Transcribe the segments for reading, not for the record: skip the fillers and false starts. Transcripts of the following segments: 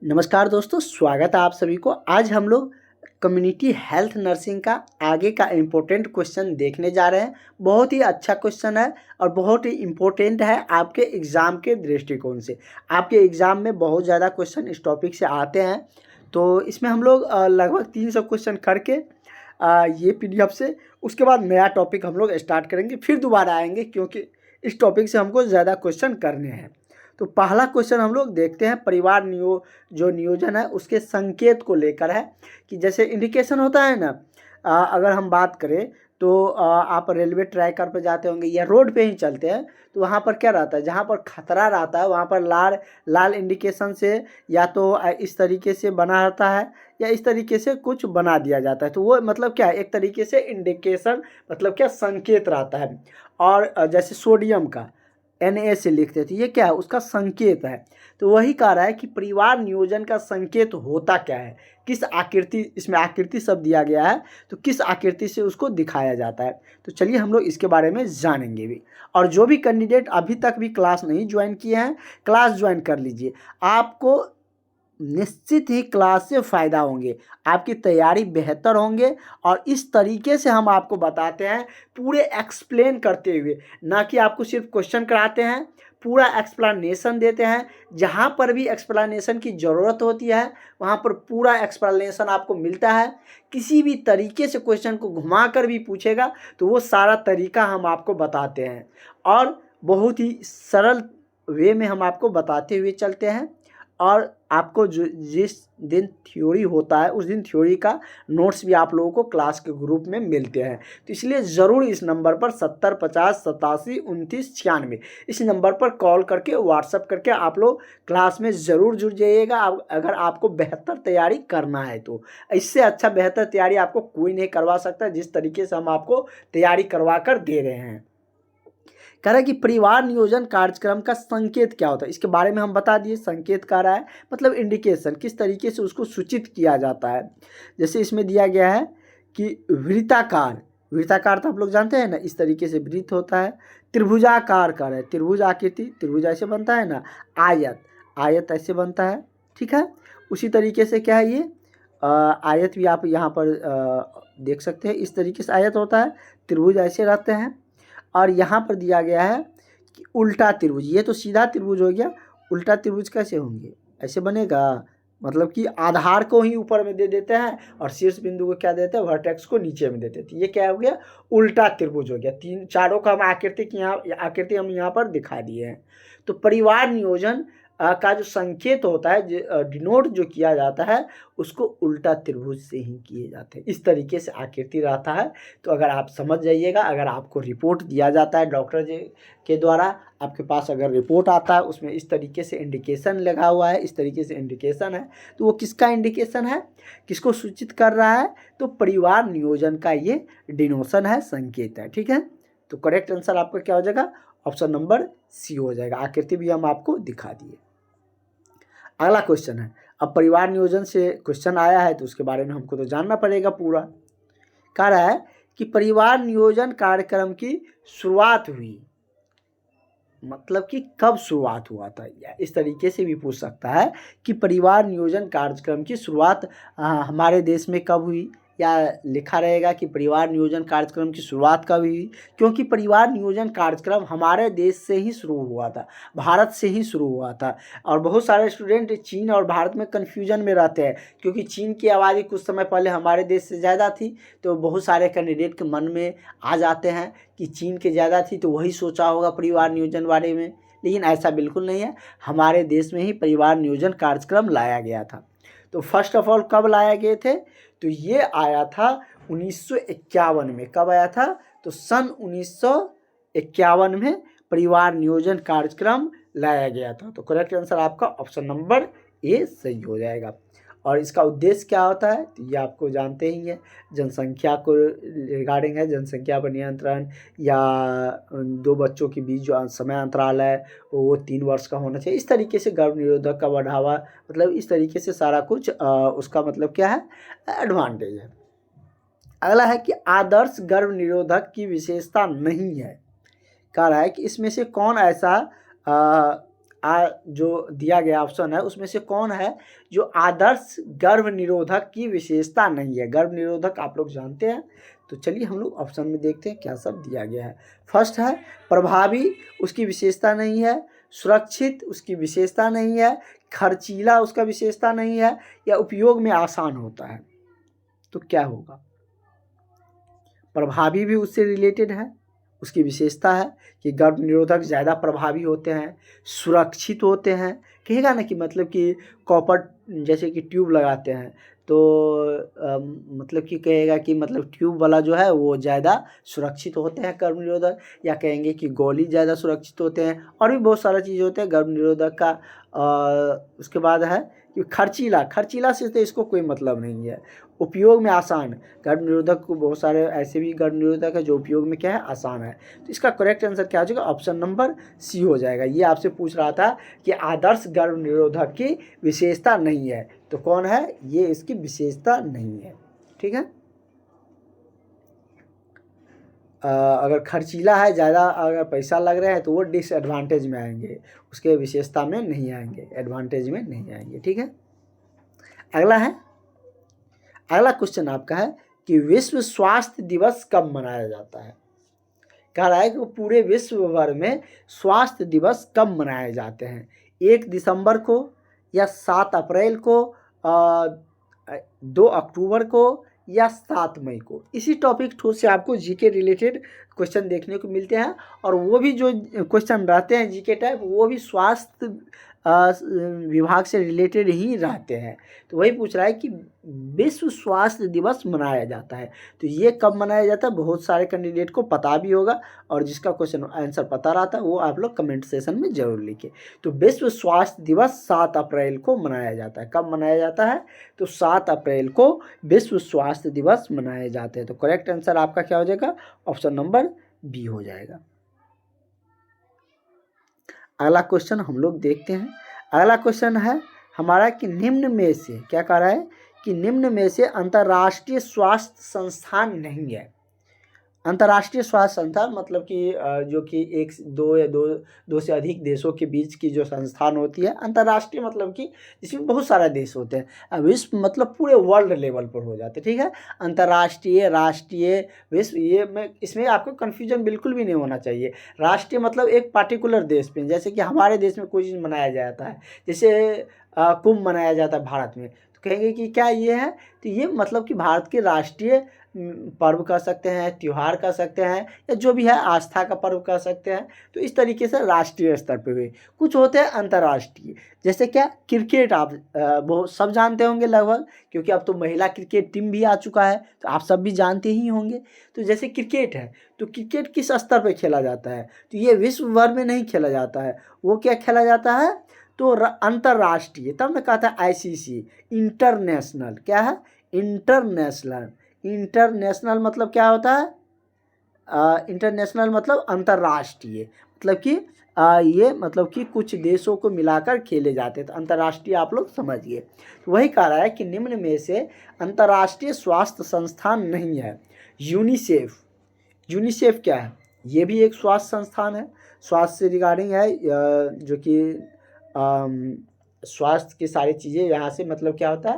नमस्कार दोस्तों, स्वागत है आप सभी को। आज हम लोग कम्युनिटी हेल्थ नर्सिंग का आगे का इम्पोर्टेंट क्वेश्चन देखने जा रहे हैं। बहुत ही अच्छा क्वेश्चन है और बहुत ही इम्पोर्टेंट है आपके एग्ज़ाम के दृष्टिकोण से। आपके एग्ज़ाम में बहुत ज़्यादा क्वेश्चन इस टॉपिक से आते हैं, तो इसमें हम लोग लगभग 300 क्वेश्चन करके ये पीडीएफ से उसके बाद नया टॉपिक हम लोग स्टार्ट करेंगे, फिर दोबारा आएंगे क्योंकि इस टॉपिक से हमको ज़्यादा क्वेश्चन करने हैं। तो पहला क्वेश्चन हम लोग देखते हैं, परिवार जो नियोजन है उसके संकेत को लेकर है कि जैसे इंडिकेशन होता है ना, अगर हम बात करें तो आप रेलवे ट्रैकर पर जाते होंगे या रोड पे ही चलते हैं तो वहाँ पर क्या रहता है, जहाँ पर खतरा रहता है वहाँ पर लाल लाल इंडिकेशन से या तो इस तरीके से बना रहता है या इस तरीके से कुछ बना दिया जाता है। तो वो मतलब क्या है, एक तरीके से इंडिकेशन मतलब क्या, संकेत रहता है। और जैसे सोडियम का Na से लिखते थे, ये क्या है, उसका संकेत है। तो वही कह रहा है कि परिवार नियोजन का संकेत होता क्या है, किस आकृति, इसमें आकृति शब्द दिया गया है तो किस आकृति से उसको दिखाया जाता है। तो चलिए हम लोग इसके बारे में जानेंगे भी। और जो भी कैंडिडेट अभी तक भी क्लास नहीं ज्वाइन किए हैं, क्लास ज्वाइन कर लीजिए। आपको निश्चित ही क्लास से फ़ायदा होंगे, आपकी तैयारी बेहतर होंगे। और इस तरीके से हम आपको बताते हैं पूरे एक्सप्लेन करते हुए, ना कि आपको सिर्फ क्वेश्चन कराते हैं, पूरा एक्सप्लेनेशन देते हैं। जहाँ पर भी एक्सप्लेनेशन की ज़रूरत होती है वहाँ पर पूरा एक्सप्लेनेशन आपको मिलता है। किसी भी तरीके से क्वेश्चन को घुमा कर भी पूछेगा तो वो सारा तरीका हम आपको बताते हैं और बहुत ही सरल वे में हम आपको बताते हुए चलते हैं। और आपको जिस दिन थ्योरी होता है उस दिन थ्योरी का नोट्स भी आप लोगों को क्लास के ग्रुप में मिलते हैं। तो इसलिए ज़रूर इस नंबर पर 70 50 87 29 96 इस नंबर पर कॉल करके व्हाट्सअप करके आप लोग क्लास में ज़रूर जुड़ जाइएगा। अगर आपको बेहतर तैयारी करना है तो इससे अच्छा बेहतर तैयारी आपको कोई नहीं करवा सकता, जिस तरीके से हम आपको तैयारी करवा कर दे रहे हैं। कह रहा है कि परिवार नियोजन कार्यक्रम का संकेत क्या होता है, इसके बारे में हम बता दिए। संकेत कह रहा है मतलब इंडिकेशन, किस तरीके से उसको सूचित किया जाता है। जैसे इसमें दिया गया है कि वृत्ताकार, वृत्ताकार तो आप लोग जानते हैं ना, इस तरीके से वृत्त होता है। त्रिभुजाकार कर है, त्रिभुज आकृति, त्रिभुज ऐसे बनता है ना। आयत, आयत ऐसे बनता है, ठीक है। उसी तरीके से क्या है ये आयत भी आप यहाँ पर देख सकते हैं, इस तरीके से आयत होता है। त्रिभुज ऐसे रहते हैं। और यहाँ पर दिया गया है कि उल्टा त्रिभुज, ये तो सीधा त्रिभुज हो गया, उल्टा त्रिभुज कैसे होंगे, ऐसे बनेगा। मतलब कि आधार को ही ऊपर में दे देते हैं और शीर्ष बिंदु को क्या देते हैं, वर्टेक्स को नीचे में दे देते हैं। ये क्या हो गया, उल्टा त्रिभुज हो गया। तीन चारों का हम आकृति हम यहाँ पर दिखा दिए हैं। तो परिवार नियोजन का जो संकेत होता है, डिनोट जो किया जाता है, उसको उल्टा त्रिभुज से ही किए जाते हैं। इस तरीके से आकृति रहता है। तो अगर आप समझ जाइएगा, अगर आपको रिपोर्ट दिया जाता है डॉक्टर जी के द्वारा, आपके पास अगर रिपोर्ट आता है उसमें इस तरीके से इंडिकेशन लगा हुआ है, इस तरीके से इंडिकेशन है, तो वो किसका इंडिकेशन है, किसको सूचित कर रहा है, तो परिवार नियोजन का ये डिनोशन है, संकेत है, ठीक है। तो करेक्ट आंसर आपका क्या हो जाएगा, ऑप्शन नंबर सी हो जाएगा। आकृति भी हम आपको दिखा दिए। अगला क्वेश्चन है, अब परिवार नियोजन से क्वेश्चन आया है तो उसके बारे में हमको तो जानना पड़ेगा पूरा। कह रहा है कि परिवार नियोजन कार्यक्रम की शुरुआत हुई, मतलब कि कब शुरुआत हुआ था, या इस तरीके से भी पूछ सकता है कि परिवार नियोजन कार्यक्रम की शुरुआत हमारे देश में कब हुई, या लिखा रहेगा कि परिवार नियोजन कार्यक्रम की शुरुआत कब हुई। क्योंकि परिवार नियोजन कार्यक्रम हमारे देश से ही शुरू हुआ था, भारत से ही शुरू हुआ था। और बहुत सारे स्टूडेंट चीन और भारत में कन्फ्यूजन में रहते हैं, क्योंकि चीन की आबादी कुछ समय पहले हमारे देश से ज़्यादा थी। तो बहुत सारे कैंडिडेट के मन में आ जाते हैं कि चीन के ज़्यादा थी तो वही सोचा होगा परिवार नियोजन बारे में, लेकिन ऐसा बिल्कुल नहीं है। हमारे देश में ही परिवार नियोजन कार्यक्रम लाया गया था। तो फर्स्ट ऑफ ऑल कब लाए गए थे, तो ये आया था 1951 में। कब आया था, तो सन 1951 में परिवार नियोजन कार्यक्रम लाया गया था। तो करेक्ट आंसर आपका ऑप्शन नंबर ए सही हो जाएगा। और इसका उद्देश्य क्या होता है, तो ये आपको जानते ही हैं, जनसंख्या को रिगार्डिंग है, जनसंख्या पर नियंत्रण, या दो बच्चों के बीच जो समय अंतराल है वो 3 वर्ष का होना चाहिए। इस तरीके से गर्भ निरोधक का बढ़ावा, मतलब इस तरीके से सारा कुछ उसका मतलब क्या है, एडवांटेज है। अगला है कि आदर्श गर्भ निरोधक की विशेषता नहीं है। कह रहा है कि इसमें से कौन ऐसा जो दिया गया ऑप्शन है उसमें से कौन है जो आदर्श गर्भ निरोधक की विशेषता नहीं है। गर्भ निरोधक आप लोग जानते हैं, तो चलिए हम लोग ऑप्शन में देखते हैं क्या सब दिया गया है। फर्स्ट है प्रभावी, उसकी विशेषता नहीं है। सुरक्षित, उसकी विशेषता नहीं है। खर्चीला, उसका विशेषता नहीं है। या उपयोग में आसान होता है। तो क्या होगा? प्रभावी भी उससे रिलेटेड है, उसकी विशेषता है कि गर्भ निरोधक ज़्यादा प्रभावी होते हैं। सुरक्षित होते हैं, कहेगा ना कि मतलब कि कॉपर जैसे कि ट्यूब लगाते हैं तो मतलब कि कहेगा कि मतलब ट्यूब वाला जो है वो ज़्यादा सुरक्षित होते हैं गर्भ निरोधक, या कहेंगे कि गोली ज़्यादा सुरक्षित होते हैं। और भी बहुत सारा चीज़ होते हैं गर्भ निरोधक का। उसके बाद है कि खर्चीला, खर्चीला से तो इसको कोई मतलब नहीं है। उपयोग में आसान, गर्भ निरोधक को बहुत सारे ऐसे भी गर्भ निरोधक है जो उपयोग में क्या है, आसान है। तो इसका करेक्ट आंसर क्या हो जाएगा? ऑप्शन नंबर सी हो जाएगा। ये आपसे पूछ रहा था कि आदर्श गर्भ निरोधक की विशेषता नहीं है, तो कौन है? ये इसकी विशेषता नहीं है। ठीक है। अगर खर्चीला है, ज़्यादा अगर पैसा लग रहा है तो वो डिसएडवांटेज में आएंगे, उसके विशेषता में नहीं आएंगे, एडवांटेज में नहीं आएंगे। ठीक है। अगला है, अगला क्वेश्चन आपका है कि विश्व स्वास्थ्य दिवस कब मनाया जाता है? कह रहा है कि पूरे विश्व भर में स्वास्थ्य दिवस कब मनाए जाते हैं? 1 दिसंबर को, या 7 अप्रैल को, 2 अक्टूबर को, या 7 मई को? इसी टॉपिक से आपको जीके रिलेटेड क्वेश्चन देखने को मिलते हैं, और वो भी जो क्वेश्चन रहते हैं जीके टाइप, वो भी स्वास्थ्य विभाग से रिलेटेड ही रहते हैं। तो वही पूछ रहा है कि विश्व स्वास्थ्य दिवस मनाया जाता है, तो ये कब मनाया जाता है? बहुत सारे कैंडिडेट को पता भी होगा, और जिसका क्वेश्चन आंसर पता रहता है वो आप लोग कमेंट सेशन में जरूर लिखें। तो विश्व स्वास्थ्य दिवस 7 अप्रैल को मनाया जाता है। कब मनाया जाता है? तो 7 अप्रैल को विश्व स्वास्थ्य दिवस मनाए जाते हैं। तो करेक्ट आंसर आपका क्या हो जाएगा? ऑप्शन नंबर बी हो जाएगा। अगला क्वेश्चन हम लोग देखते हैं। अगला क्वेश्चन है हमारा कि निम्न में से, क्या कह रहा है कि निम्न में से अंतर्राष्ट्रीय स्वास्थ्य संस्थान नहीं है। अंतर्राष्ट्रीय स्वास्थ्य संस्थान मतलब कि जो कि एक दो या दो से अधिक देशों के बीच की जो संस्थान होती है। अंतर्राष्ट्रीय मतलब कि इसमें बहुत सारे देश होते हैं। विश्व मतलब पूरे वर्ल्ड लेवल पर हो जाते हैं। ठीक है। अंतर्राष्ट्रीय, राष्ट्रीय, विश्व, ये में इसमें आपको कन्फ्यूजन बिल्कुल भी नहीं होना चाहिए। राष्ट्रीय मतलब एक पार्टिकुलर देश पे, जैसे कि हमारे देश में कोई चीज़ मनाया जाता है, जैसे कुंभ मनाया जाता है भारत में, तो कहेंगे कि क्या ये है? तो ये मतलब कि भारत के राष्ट्रीय पर्व कह सकते हैं, त्यौहार कह सकते हैं, या जो भी है आस्था का पर्व कह सकते हैं। तो इस तरीके से राष्ट्रीय स्तर पे हुए। कुछ होते हैं अंतर्राष्ट्रीय, जैसे क्या क्रिकेट, आप बहुत सब जानते होंगे लगभग, क्योंकि अब तो महिला क्रिकेट टीम भी आ चुका है, तो आप सब भी जानते ही होंगे। तो जैसे क्रिकेट है, तो क्रिकेट किस स्तर पर खेला जाता है? तो ये विश्व भर में नहीं खेला जाता है, वो क्या खेला जाता है? तो अंतर्राष्ट्रीय। तब मैं कहता है ICC, इंटरनेशनल। क्या है? इंटरनेशनल। इंटरनेशनल मतलब क्या होता है? इंटरनेशनल मतलब अंतर्राष्ट्रीय, मतलब कि ये मतलब कि कुछ देशों को मिलाकर खेले जाते हैं। तो अंतर्राष्ट्रीय आप लोग समझिए। तो वही कह रहा है कि निम्न में से अंतर्राष्ट्रीय स्वास्थ्य संस्थान नहीं है। यूनिसेफ, यूनिसेफ क्या है? ये भी एक स्वास्थ्य संस्थान है, स्वास्थ्य से रिगार्डिंग है, जो कि स्वास्थ्य की सारी चीज़ें यहाँ से मतलब क्या होता है,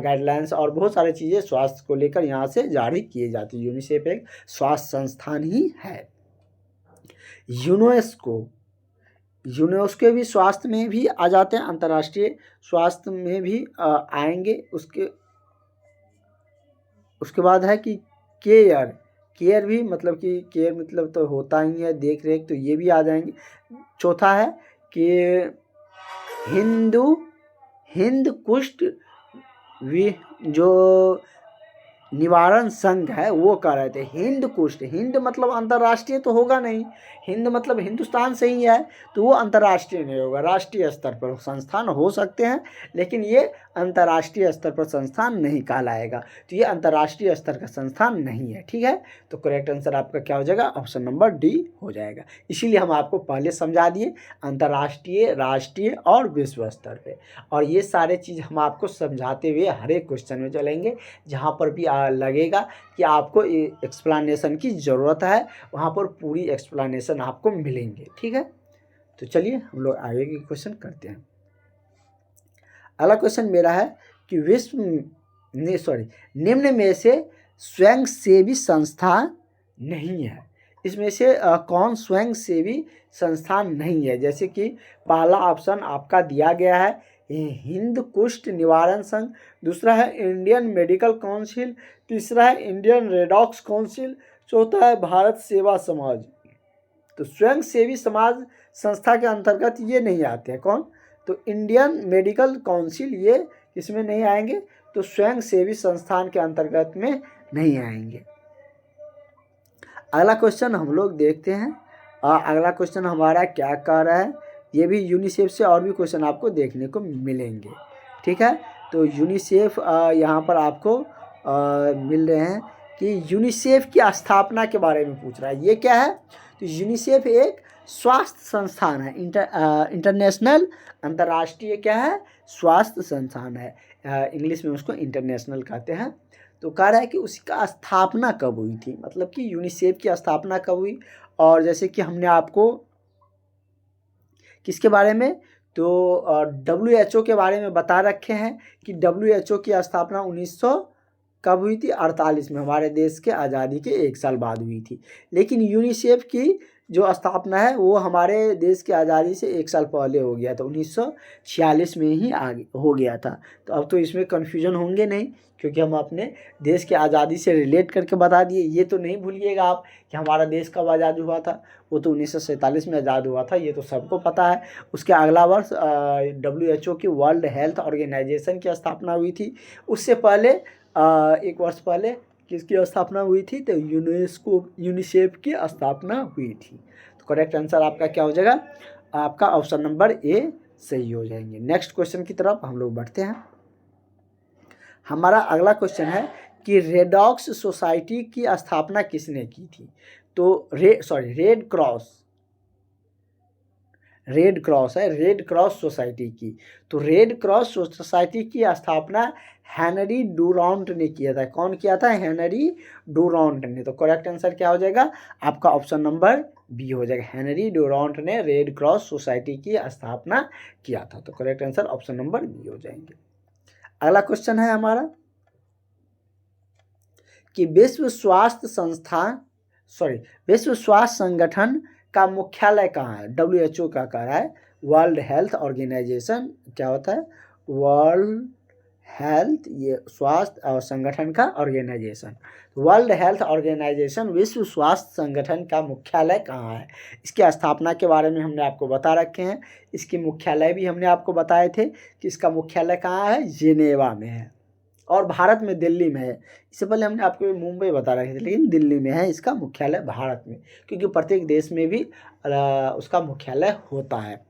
गाइडलाइंस और बहुत सारी चीज़ें स्वास्थ्य को लेकर यहाँ से जारी किए जाती है। यूनिसेफ एक स्वास्थ्य संस्थान ही है। यूनेस्को, यूनेस्को भी स्वास्थ्य में भी आ जाते हैं, अंतर्राष्ट्रीय स्वास्थ्य में भी आएंगे। उसके बाद है कि केयर, केयर भी मतलब कि केयर मतलब तो होता ही है देख रेख, तो ये भी आ जाएंगे। चौथा है कि हिंद कुष्ठ जो निवारण संघ है वो कह रहे थे। हिंद कुष्ठ, हिंद मतलब अंतर्राष्ट्रीय तो होगा नहीं, हिंद मतलब हिंदुस्तान से ही है, तो वो अंतर्राष्ट्रीय नहीं होगा। राष्ट्रीय स्तर पर संस्थान हो सकते हैं, लेकिन ये अंतर्राष्ट्रीय स्तर पर संस्थान नहीं कहलाएगा। तो ये अंतर्राष्ट्रीय स्तर का संस्थान नहीं है। ठीक है। तो करेक्ट आंसर आपका क्या हो जाएगा? ऑप्शन नंबर डी हो जाएगा। इसीलिए हम आपको पहले समझा दिए अंतर्राष्ट्रीय, राष्ट्रीय और विश्व स्तर पे, और ये सारे चीज़ हम आपको समझाते हुए हर एक क्वेश्चन में चलेंगे। जहाँ पर भी लगेगा कि आपको एक्सप्लेनेशन की ज़रूरत है, वहाँ पर पूरी एक्सप्लेनेशन आपको मिलेंगे। ठीक है। तो चलिए हम लोग आगे के क्वेश्चन करते हैं। अगला क्वेश्चन मेरा है कि निम्न में से स्वयंसेवी संस्था नहीं है, इसमें से कौन स्वयंसेवी संस्थान नहीं है? जैसे कि पहला ऑप्शन आपका दिया गया है हिंद कुष्ठ निवारण संघ, दूसरा है इंडियन मेडिकल काउंसिल, तीसरा है इंडियन रेडॉक्स काउंसिल, चौथा है भारत सेवा समाज। तो स्वयंसेवी समाज संस्था के अंतर्गत ये नहीं आते हैं। कौन? तो इंडियन मेडिकल काउंसिल ये इसमें नहीं आएंगे, तो स्वयंसेवी संस्थान के अंतर्गत में नहीं आएंगे। अगला क्वेश्चन हम लोग देखते हैं। अगला क्वेश्चन हमारा क्या कह रहा है, ये भी यूनिसेफ से और भी क्वेश्चन आपको देखने को मिलेंगे, ठीक है। तो यूनिसेफ यहाँ पर आपको मिल रहे हैं कि यूनिसेफ की स्थापना के बारे में पूछ रहा है। ये क्या है? तो यूनिसेफ एक स्वास्थ्य संस्थान है, इंटरनेशनल, अंतर्राष्ट्रीय क्या है? स्वास्थ्य संस्थान है। इंग्लिश में उसको इंटरनेशनल कहते हैं। तो कह रहा है कि उसका स्थापना कब हुई थी, मतलब कि यूनिसेफ की स्थापना कब हुई। और जैसे कि हमने आपको किसके बारे में, तो WHO के बारे में बता रखे हैं कि WHO की स्थापना 1900 कब हुई थी? 48 में, हमारे देश के आज़ादी के 1 साल बाद हुई थी। लेकिन यूनिसेफ की जो स्थापना है वो हमारे देश की आज़ादी से 1 साल पहले हो गया था, 1946 में ही आगे हो गया था। तो अब तो इसमें कन्फ्यूजन होंगे नहीं, क्योंकि हम अपने देश के आज़ादी से रिलेट करके बता दिए। ये तो नहीं भूलिएगा आप कि हमारा देश कब आज़ाद हुआ था, वो तो 1947 में आज़ाद हुआ था, ये तो सबको पता है। उसके अगला वर्ष WHO की वर्ल्ड हेल्थ ऑर्गेनाइजेशन की स्थापना हुई थी। उससे पहले 1 वर्ष पहले किसकी स्थापना हुई थी? तो यूनिसेफ की स्थापना हुई थी। तो करेक्ट आंसर आपका क्या हो जाएगा? आपका ऑप्शन नंबर ए सही हो जाएंगे। नेक्स्ट क्वेश्चन की तरफ हम लोग बढ़ते हैं। हमारा अगला क्वेश्चन है कि रेडॉक्स सोसाइटी की स्थापना किसने की थी? तो रेड क्रॉस है, रेड क्रॉस सोसाइटी की। तो रेड क्रॉस सोसाइटी की स्थापना हेनरी डुरांट ने किया था। कौन किया था? हेनरी डुरांट ने। तो करेक्ट आंसर क्या हो जाएगा? आपका ऑप्शन नंबर बी हो जाएगा। हेनरी डुरांट ने रेड क्रॉस सोसाइटी की स्थापना किया था। तो correct answer option number B हो जाएंगे। अगला क्वेश्चन है हमारा कि विश्व स्वास्थ्य संगठन का मुख्यालय कहाँ है? WHO का कह रहा है, वर्ल्ड हेल्थ ऑर्गेनाइजेशन क्या होता है? वर्ल्ड हेल्थ, ये स्वास्थ्य और संगठन का ऑर्गेनाइजेशन। वर्ल्ड हेल्थ ऑर्गेनाइजेशन, विश्व स्वास्थ्य संगठन का मुख्यालय कहाँ है? इसकी स्थापना के बारे में हमने आपको बता रखे हैं। इसके मुख्यालय भी हमने आपको बताए थे कि इसका मुख्यालय कहाँ है? जेनेवा में है, और भारत में दिल्ली में है। इससे पहले हमने आपको मुंबई बता रखे थे, लेकिन दिल्ली में है इसका मुख्यालय, भारत में, क्योंकि प्रत्येक देश में भी उसका मुख्यालय होता है।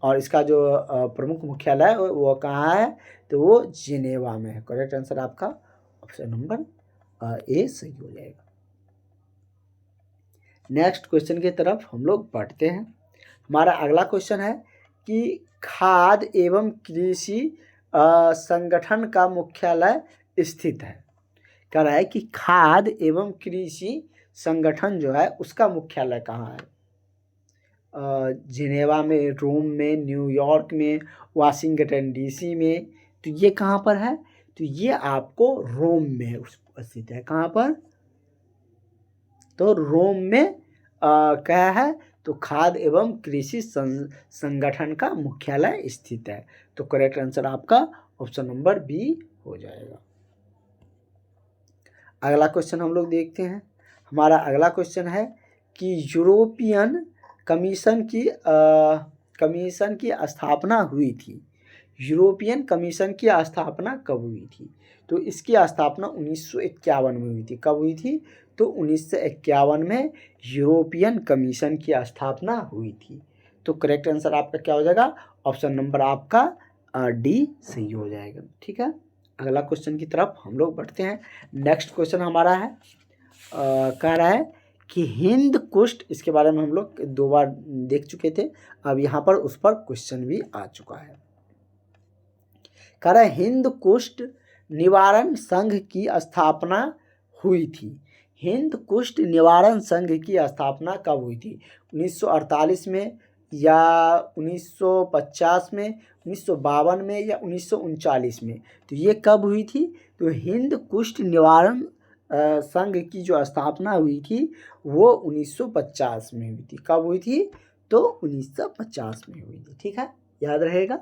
और इसका जो प्रमुख मुख्यालय है वो कहाँ है? तो वो जिनेवा में है। करेक्ट आंसर आपका ऑप्शन नंबर ए सही हो जाएगा। नेक्स्ट क्वेश्चन की तरफ हम लोग बढ़ते हैं। हमारा अगला क्वेश्चन है कि खाद्य एवं कृषि संगठन का मुख्यालय स्थित है। कह रहा है कि खाद्य एवं कृषि संगठन जो है उसका मुख्यालय कहाँ है? जिनेवा में, रोम में, न्यूयॉर्क में, वाशिंगटन DC में। तो ये कहाँ पर है? तो ये आपको रोम में स्थित है। कहाँ पर? तो रोम में क्या है? तो खाद्य एवं कृषि संगठन का मुख्यालय स्थित है। तो करेक्ट आंसर आपका ऑप्शन नंबर बी हो जाएगा। अगला क्वेश्चन हम लोग देखते हैं। हमारा अगला क्वेश्चन है कि यूरोपियन कमीशन की स्थापना हुई थी। यूरोपियन कमीशन की स्थापना कब हुई थी? तो इसकी स्थापना 1951 में हुई थी। कब हुई थी? तो 1951 में यूरोपियन कमीशन की स्थापना हुई थी। तो करेक्ट आंसर आपका क्या हो जाएगा? ऑप्शन नंबर आपका डी सही हो जाएगा। ठीक है, अगला क्वेश्चन की तरफ हम लोग बढ़ते हैं। नेक्स्ट क्वेश्चन हमारा है कह रहा है कि हिंद कुष्ठ, इसके बारे में हम लोग 2 बार देख चुके थे, अब यहाँ पर उस पर क्वेश्चन भी आ चुका है। कह रहा है हिंद कुष्ठ निवारण संघ की स्थापना हुई थी। हिंद कुष्ठ निवारण संघ की स्थापना कब हुई थी? 1948 में, या 1950 में, 1952 में या 1939 में? तो ये कब हुई थी? तो हिंद कुष्ठ निवारण संघ की जो स्थापना हुई थी वो 1950 में हुई थी। कब हुई थी? तो 1950 में हुई थी। ठीक है, याद रहेगा,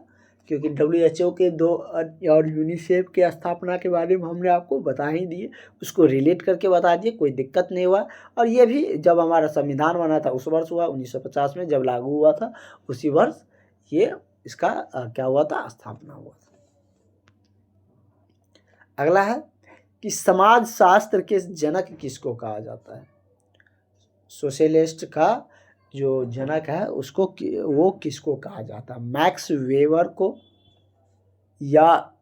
क्योंकि WHO के दो और यूनिसेफ के स्थापना के बारे में हमने आपको बता ही दिए, उसको रिलेट करके बता दिए, कोई दिक्कत नहीं हुआ। और ये भी जब हमारा संविधान बना था उस वर्ष हुआ, 1950 में जब लागू हुआ था उसी वर्ष ये इसका क्या हुआ था? स्थापना हुआ था। अगला है कि समाज शास्त्र के जनक किसको कहा जाता है? सोशलिस्ट का जो जनक है उसको वो किसको कहा जाता है? मैक्स वेबर को, या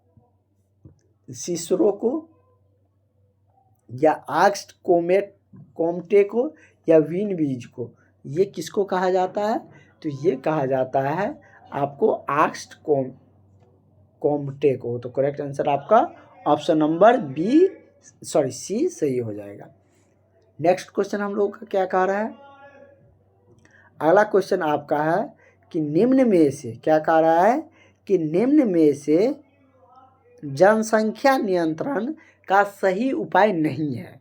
सिसरो को, या आक्स्ट कोमटे को, या विनबीज को? ये किसको कहा जाता है? तो ये कहा जाता है आपको आक्स्ट कोमटे को। तो करेक्ट आंसर आपका ऑप्शन नंबर सी सही हो जाएगा। नेक्स्ट क्वेश्चन हम लोग का क्या कह रहा है? अगला क्वेश्चन आपका है कि निम्न में से, क्या कह रहा है कि निम्न में से जनसंख्या नियंत्रण का सही उपाय नहीं है।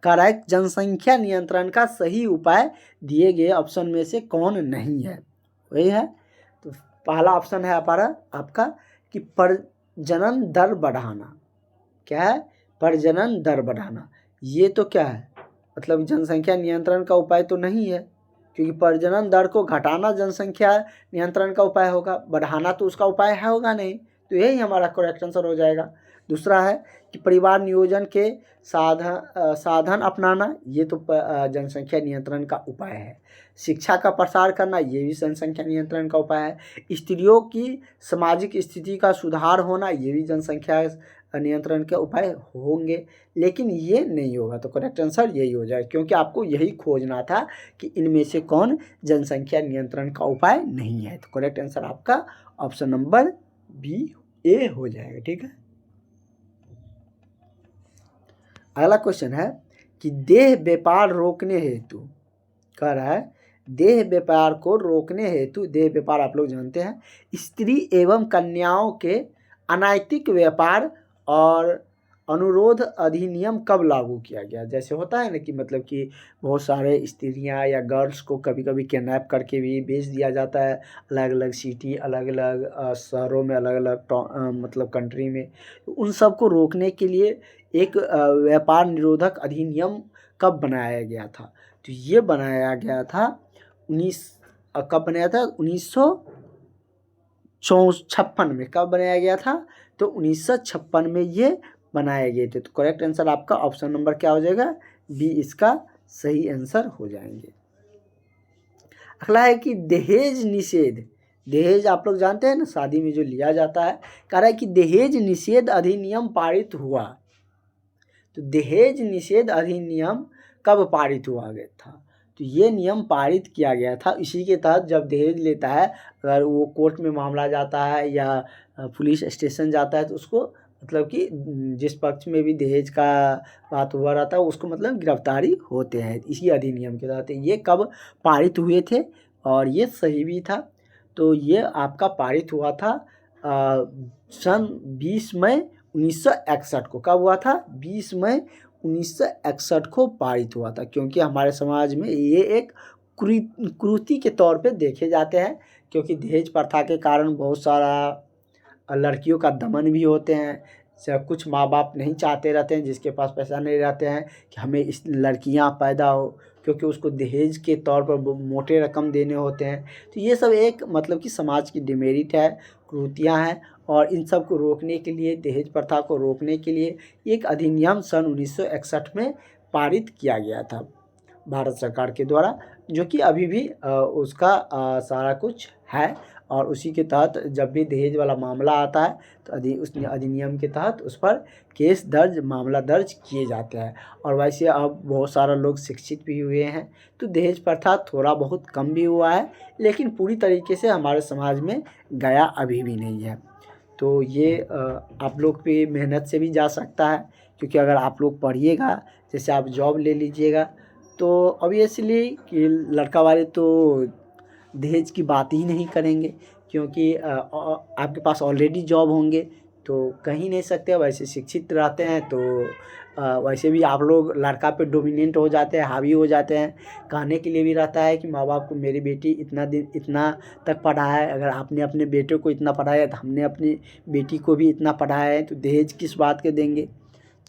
करेक्ट, जनसंख्या नियंत्रण का सही उपाय दिए गए ऑप्शन में से कौन नहीं है? वही है। तो पहला ऑप्शन है आपका कि प्रजनन दर बढ़ाना। क्या है? प्रजनन दर बढ़ाना। ये तो क्या है? मतलब जनसंख्या नियंत्रण का उपाय तो नहीं है, क्योंकि प्रजनन दर को घटाना जनसंख्या नियंत्रण का उपाय होगा, बढ़ाना तो उसका उपाय है होगा नहीं। तो यही हमारा करेक्ट आंसर हो जाएगा। दूसरा है कि परिवार नियोजन के साधन अपनाना, ये तो जनसंख्या नियंत्रण का उपाय है। शिक्षा का प्रसार करना, ये भी जनसंख्या नियंत्रण का उपाय है। स्त्रियों की सामाजिक स्थिति का सुधार होना, ये भी जनसंख्या नियंत्रण के उपाय होंगे, लेकिन ये नहीं होगा। तो करेक्ट आंसर यही हो जाएगा, क्योंकि आपको यही खोजना था कि इनमें से कौन जनसंख्या नियंत्रण का उपाय नहीं है। तो करेक्ट आंसर आपका ऑप्शन नंबर ए हो जाएगा। ठीक है, अगला क्वेश्चन है कि देह व्यापार रोकने हेतु, कह रहा है देह व्यापार को रोकने हेतु, देह व्यापार आप लोग जानते हैं, स्त्री एवं कन्याओं के अनैतिक व्यापार और अनुरोध अधिनियम कब लागू किया गया? जैसे होता है ना कि मतलब कि बहुत सारे स्त्रियां या गर्ल्स को कभी कभी किडनैप करके भी बेच दिया जाता है अलग अलग सिटी, अलग अलग शहरों में, अलग अलग मतलब कंट्री में। उन सब को रोकने के लिए एक व्यापार निरोधक अधिनियम कब बनाया गया था? तो ये बनाया गया था कब बनाया था? 1956 में। कब बनाया गया था? तो 1956 में ये बनाए गए थे। तो करेक्ट आंसर आपका ऑप्शन नंबर क्या हो जाएगा? बी इसका सही आंसर हो जाएंगे। अगला है कि दहेज निषेध, दहेज आप लोग जानते हैं ना, शादी में जो लिया जाता है। कह रहा है कि दहेज निषेध अधिनियम पारित हुआ। तो दहेज निषेध अधिनियम कब पारित हुआ गया था? तो ये नियम पारित किया गया था, इसी के तहत जब दहेज लेता है, अगर वो कोर्ट में मामला जाता है या पुलिस स्टेशन जाता है, तो उसको मतलब कि जिस पक्ष में भी दहेज का बात हुआ रहता है उसको मतलब गिरफ्तारी होते हैं इसी अधिनियम के तहत। ये कब पारित हुए थे? और ये सही भी था। तो ये आपका पारित हुआ था सन 20 मई 1961 को। कब हुआ था? 20 मई 1961 को पारित हुआ था, क्योंकि हमारे समाज में ये एक कुरीति के तौर पे देखे जाते हैं, क्योंकि दहेज प्रथा के कारण बहुत सारा लड़कियों का दमन भी होते हैं। कुछ माँ बाप नहीं चाहते रहते हैं, जिसके पास पैसा नहीं रहते हैं, कि हमें इस लड़कियाँ पैदा हो, क्योंकि उसको दहेज के तौर पर मोटे रकम देने होते हैं। तो ये सब एक मतलब कि समाज की डिमेरिट है, कुरीतियाँ हैं, और इन सब को रोकने के लिए, दहेज प्रथा को रोकने के लिए एक अधिनियम सन 1961 में पारित किया गया था भारत सरकार के द्वारा, जो कि अभी भी उसका सारा कुछ है। और उसी के तहत जब भी दहेज वाला मामला आता है तो उस अधिनियम के तहत उस पर मामला दर्ज किए जाते हैं। और वैसे अब बहुत सारा लोग शिक्षित भी हुए हैं, तो दहेज प्रथा थोड़ा बहुत कम भी हुआ है, लेकिन पूरी तरीके से हमारे समाज में गया अभी भी नहीं है। तो ये आप लोग पे मेहनत से भी जा सकता है, क्योंकि अगर आप लोग पढ़िएगा, जैसे आप जॉब ले लीजिएगा, तो ऑब्वियसली कि लड़का वाले तो दहेज की बात ही नहीं करेंगे, क्योंकि आपके पास ऑलरेडी जॉब होंगे तो कहीं नहीं सकते। वैसे शिक्षित रहते हैं तो वैसे भी आप लोग लड़का पे डोमिनेंट हो जाते हैं, हावी हो जाते हैं। कहने के लिए भी रहता है कि माँ बाप को मेरी बेटी इतना तक पढ़ा है, अगर आपने अपने बेटे को इतना पढ़ाया है तो हमने अपनी बेटी को भी इतना पढ़ाया है, तो दहेज किस बात के देंगे।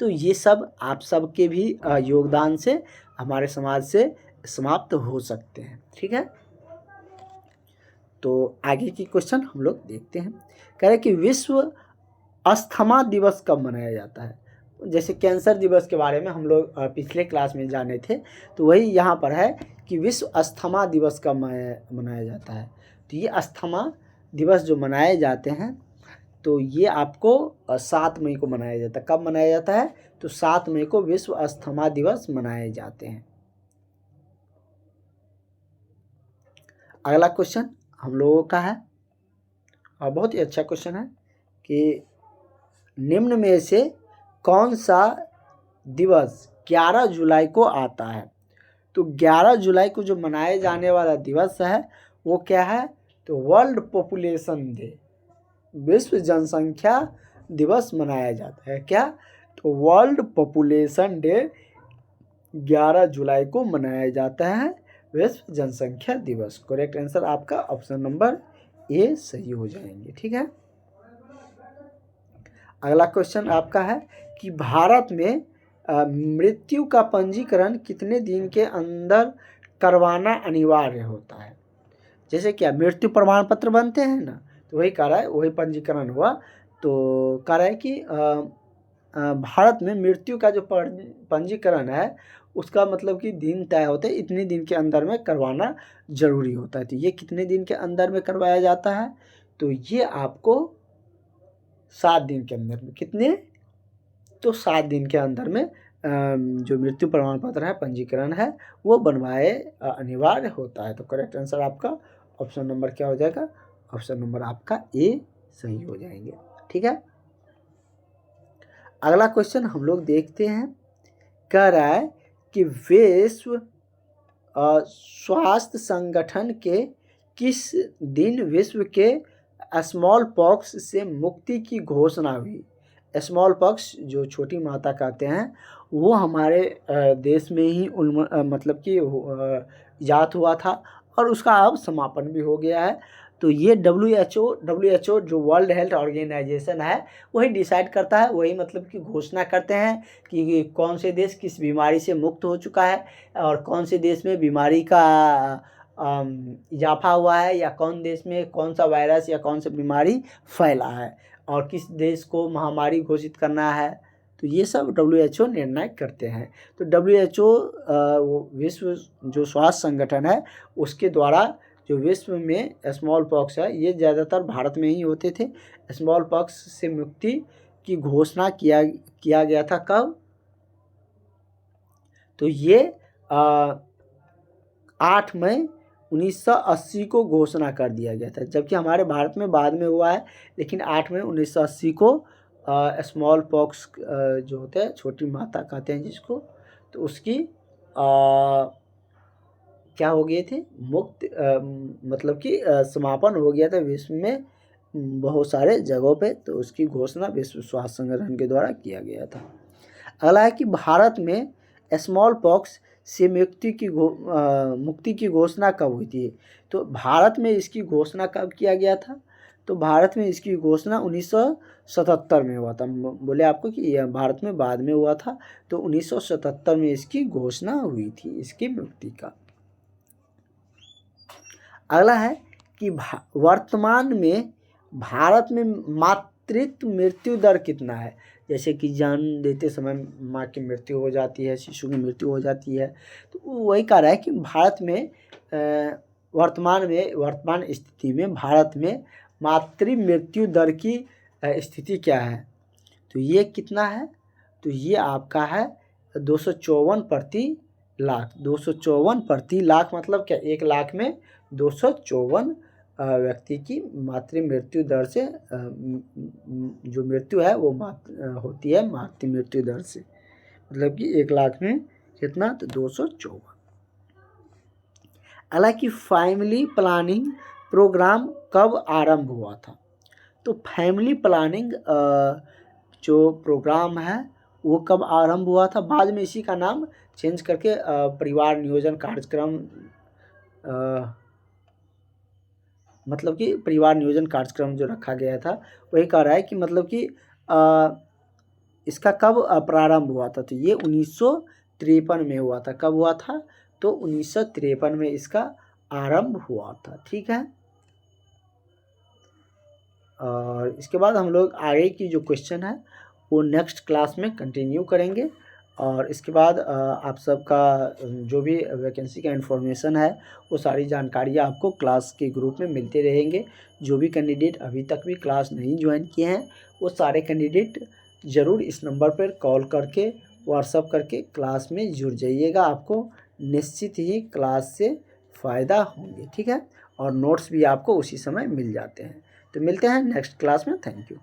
तो ये सब आप सब के भी योगदान से हमारे समाज से समाप्त हो सकते हैं। ठीक है, तो आगे की क्वेश्चन हम लोग देखते हैं। कह रहे कि विश्व अस्थमा दिवस कब मनाया जाता है। जैसे कैंसर दिवस के बारे में हम लोग पिछले क्लास में जाने थे, तो वही यहाँ पर है कि विश्व अस्थमा दिवस कब मनाया जाता है। तो ये अस्थमा दिवस जो मनाए जाते हैं, तो ये आपको 7 मई को मनाया जाता है। कब मनाया जाता है, तो 7 मई को विश्व अस्थमा दिवस मनाए जाते हैं। अगला क्वेश्चन हम लोगों का है, और बहुत ही अच्छा क्वेश्चन है कि निम्न में से कौन सा दिवस 11 जुलाई को आता है। तो 11 जुलाई को जो मनाए जाने वाला दिवस है वो क्या है, तो वर्ल्ड पॉपुलेशन डे, विश्व जनसंख्या दिवस मनाया जाता है। क्या, तो वर्ल्ड पॉपुलेशन डे 11 जुलाई को मनाया जाता है, विश्व जनसंख्या दिवस। करेक्ट आंसर आपका ऑप्शन नंबर ए सही हो जाएंगे। ठीक है, अगला क्वेश्चन आपका है कि भारत में मृत्यु का पंजीकरण कितने दिन के अंदर करवाना अनिवार्य होता है। जैसे क्या मृत्यु प्रमाण पत्र बनते हैं ना, तो वही कह रहा है, वही पंजीकरण हुआ। तो कह रहा है कि भारत में मृत्यु का जो पंजीकरण है उसका मतलब कि दिन तय होते हैं, इतने दिन के अंदर में करवाना जरूरी होता है। तो ये कितने दिन के अंदर में करवाया जाता है, तो ये आपको 7 दिन के अंदर में, कितने, तो 7 दिन के अंदर में जो मृत्यु प्रमाण पत्र है, पंजीकरण है, वो बनवाए अनिवार्य होता है। तो करेक्ट आंसर आपका ऑप्शन नंबर क्या हो जाएगा, ऑप्शन नंबर आपका ए सही हो जाएंगे। ठीक है, अगला क्वेश्चन हम लोग देखते हैं। कह रहा है कि विश्व स्वास्थ्य संगठन के किस दिन विश्व के स्मॉल पॉक्स से मुक्ति की घोषणा हुई। स्मॉल पॉक्स जो छोटी माता कहते हैं, वो हमारे देश में ही मतलब कि इजाद हुआ था और उसका अब समापन भी हो गया है। तो ये WHO जो वर्ल्ड हेल्थ ऑर्गेनाइजेशन है वही डिसाइड करता है, वही मतलब कि घोषणा करते हैं कि कौन से देश किस बीमारी से मुक्त हो चुका है और कौन से देश में बीमारी का इजाफा हुआ है, या कौन देश में कौन सा वायरस या कौन सा बीमारी फैला है और किस देश को महामारी घोषित करना है। तो ये सब WHO निर्णय करते हैं। तो WHO विश्व जो स्वास्थ्य संगठन है उसके द्वारा जो विश्व में स्मॉल पॉक्स है, ये ज़्यादातर भारत में ही होते थे। स्मॉल पॉक्स से मुक्ति की घोषणा किया गया था कब, तो ये 8 मई 1980 को घोषणा कर दिया गया था, जबकि हमारे भारत में बाद में हुआ है। लेकिन 8 मई 1980 को स्मॉल पॉक्स जो होते हैं, छोटी माता कहते हैं जिसको, तो उसकी क्या हो गए थे, मुक्त मतलब कि समापन हो गया था विश्व में बहुत सारे जगहों पे। तो उसकी घोषणा विश्व स्वास्थ्य संगठन के द्वारा किया गया था। अगला है कि भारत में स्मॉल पॉक्स से मुक्ति की घोषणा कब हुई थी। तो भारत में इसकी घोषणा कब किया गया था, तो भारत में इसकी घोषणा 1977 में हुआ था। बोले आपको कि यह भारत में बाद में हुआ था, तो 1977 में इसकी घोषणा हुई थी, इसकी मुक्ति का। अगला है कि वर्तमान में भारत में मातृत्व मृत्यु दर कितना है। जैसे कि जन्म देते समय माँ की मृत्यु हो जाती है, शिशु की मृत्यु हो जाती है, तो वही कह रहा है कि भारत में वर्तमान स्थिति में भारत में मातृ मृत्यु दर की स्थिति क्या है। तो ये कितना है, तो ये आपका है 254 प्रति लाख। 254 प्रति लाख मतलब क्या, 1 लाख में 254 व्यक्ति की मातृ मृत्यु दर से जो मृत्यु है वो होती है मातृ मृत्यु दर से, मतलब कि 1 लाख में कितना, तो 254। हालांकि फैमिली प्लानिंग प्रोग्राम कब आरंभ हुआ था? तो फैमिली प्लानिंग जो प्रोग्राम है वो कब आरंभ हुआ था? बाद में इसी का नाम चेंज करके परिवार नियोजन कार्यक्रम मतलब कि परिवार नियोजन कार्यक्रम जो रखा गया था, वही कह रहा है कि मतलब कि इसका कब प्रारंभ हुआ था? तो ये 1953 में हुआ था। कब हुआ था? तो 1953 में इसका आरंभ हुआ था। ठीक है, और इसके बाद हम लोग आगे की जो क्वेश्चन है वो नेक्स्ट क्लास में कंटिन्यू करेंगे। और इसके बाद आप सबका जो भी वैकेंसी का इन्फॉर्मेशन है वो सारी जानकारियाँ आपको क्लास के ग्रुप में मिलते रहेंगे। जो भी कैंडिडेट अभी तक भी क्लास नहीं ज्वाइन किए हैं वो सारे कैंडिडेट ज़रूर इस नंबर पर कॉल करके व्हाट्सअप करके क्लास में जुड़ जाइएगा। आपको निश्चित ही क्लास से फ़ायदा होंगे। ठीक है, और नोट्स भी आपको उसी समय मिल जाते हैं। तो मिलते हैं नेक्स्ट क्लास में। Thank you.